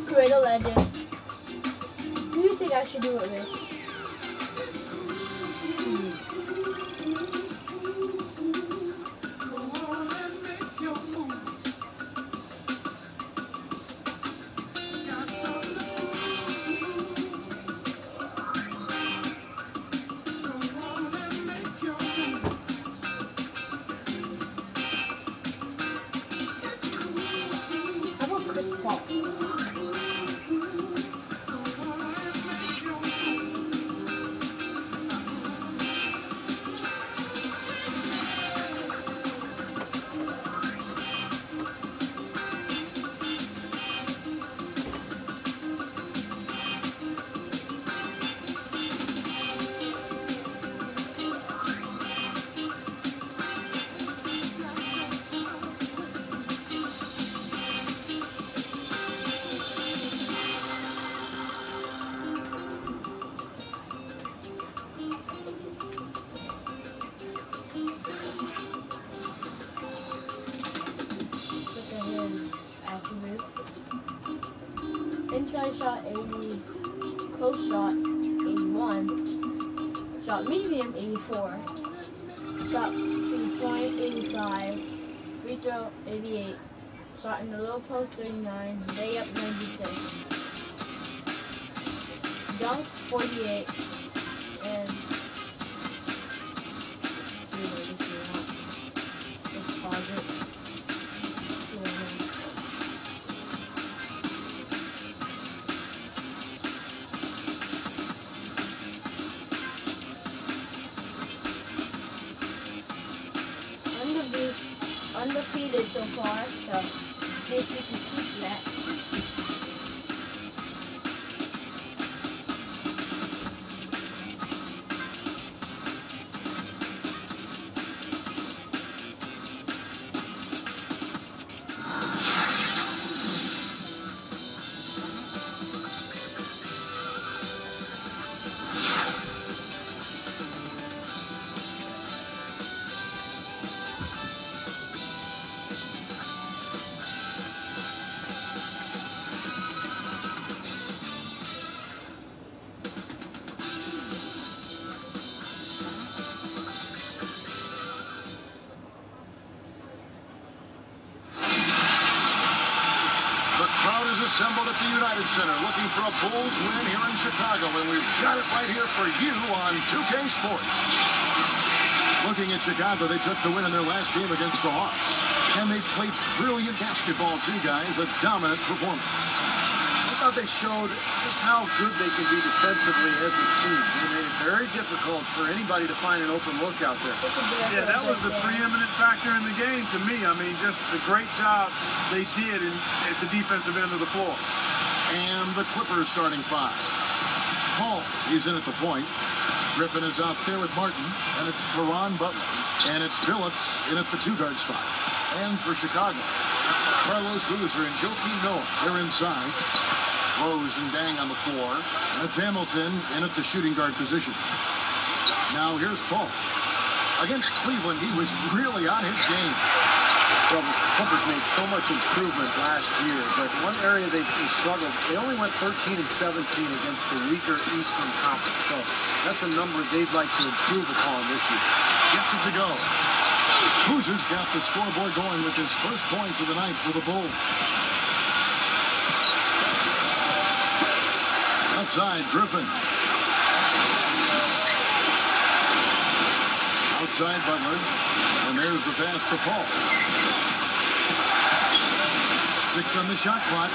create a legend. Who do you think I should do it with? Inside shot 80, close shot 81, shot medium 84, shot 3-point 85, free throw 88, shot in the low post 39, layup 96, dunks 48, and reload if you want. Just pause it. Undefeated so far, so see if we can keep that. Assembled at the United Center looking for a Bulls win here in Chicago, and we've got it right here for you on 2K Sports. Looking at Chicago, they took the win in their last game against the Hawks, and they played brilliant basketball too, guys. A dominant performance. I thought they showed just how good they can be defensively as a team. They made it very difficult for anybody to find an open look out there. Yeah, that was the preeminent factor in the game to me. I mean, just the great job they did at the defensive end of the floor. And the Clippers starting five. Paul, he's in at the point. Griffin is out there with Martin, and it's Caron Butler. And it's Phillips in at the two-guard spot. And for Chicago, Carlos Boozer and Joakim Noah, they're inside. Rose and Dang on the floor. And it's Hamilton in at the shooting guard position. Now here's Paul. Against Cleveland, he was really on his game. Well, the Clippers made so much improvement last year, but one area they struggled, they only went 13 and 17 against the weaker Eastern Conference. So that's a number they'd like to improve upon this year. Gets it to go. Boozer's got the scoreboard going with his first points of the night for the Bulls. Outside, Griffin. Outside, Butler. And there's the pass to Paul. 6 on the shot clock.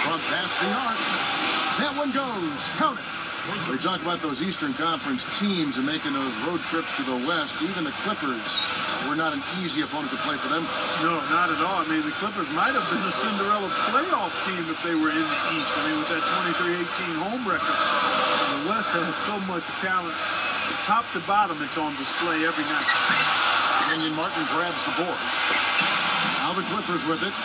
From past the arc. That one goes. Count it. We talk about those Eastern Conference teams and making those road trips to the West. Even the Clippers were not an easy opponent to play for them. No, not at all. I mean, the Clippers might have been a Cinderella playoff team if they were in the East. I mean, with that 23-18 home record. The West has so much talent. Top to bottom, it's on display every night. Kenyon Martin grabs the board. Now the Clippers with it.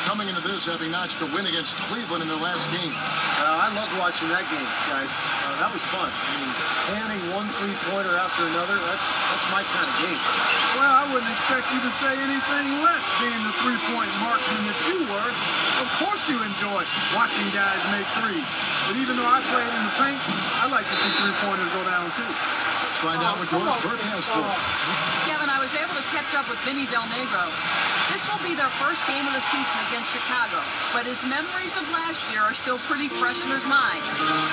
Coming into this, having notched a win against Cleveland in their last game. I loved watching that game, guys. That was fun. I mean, canning one three-pointer after another, that's my kind of game. Well, I wouldn't expect you to say anything less, being the three-point marksman that you were. Of course you enjoy watching guys make threes. But even though I played in the paint, I like to see three-pointers go down, too. Let's find out what Doris Burke has for us. Kevin, I was able to catch up with Vinny Del Negro. This will be their first game of the season against Chicago, but his memories of last year are still pretty fresh in his mind.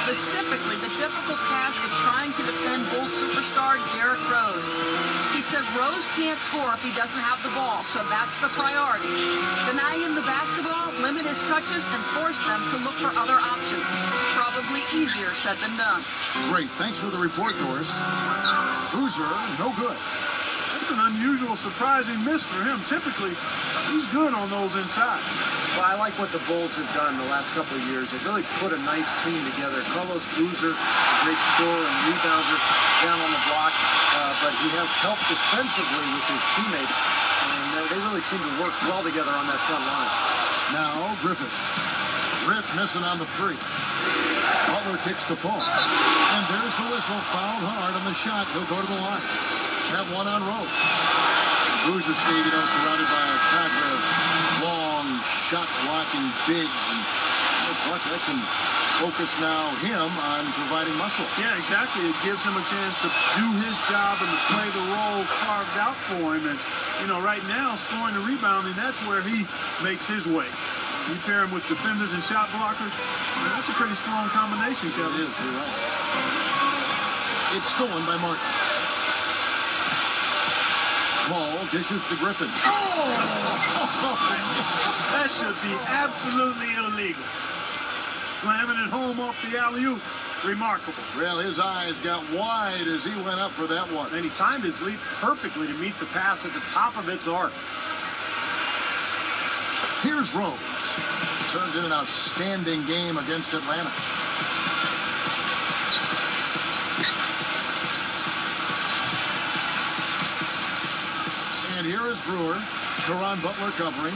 Specifically, the difficult task of trying to defend Bulls superstar Derrick Rose. He said Rose can't score if he doesn't have the ball, so that's the priority. Deny him the basketball, limit his touches, and force them to look for other options. Probably easier said than done. Great. Thanks for the report, Doris. Boozer, no good. That's an unusual, surprising miss for him. Typically, he's good on those inside. Well, I like what the Bulls have done the last couple of years. They've really put a nice team together. Carlos Boozer, a great scorer and rebounder down on the block, but he has helped defensively with his teammates, and they really seem to work well together on that front line. Now, Griffin. Rip missing on the free. Butler kicks to Paul. And there's the whistle. Fouled hard on the shot. He'll go to the line. Have one on Rose. Boozer Stadium surrounded by a cadre of long, shot-blocking bigs. And Clark, that can focus now him on providing muscle. Yeah, exactly. It gives him a chance to do his job and to play the role carved out for him. And, you know, right now, scoring and rebounding, that's where he makes his way. You pair him with defenders and shot blockers, that's a pretty strong combination, Kevin. It is, you're right. It's stolen by Martin. Paul dishes to Griffin. Oh! That should be absolutely illegal. Slamming it home off the alley-oop. Remarkable. Well, his eyes got wide as he went up for that one. And he timed his leap perfectly to meet the pass at the top of its arc. Here's Rose. Turned in an outstanding game against Atlanta. And here is Brewer. Caron Butler covering.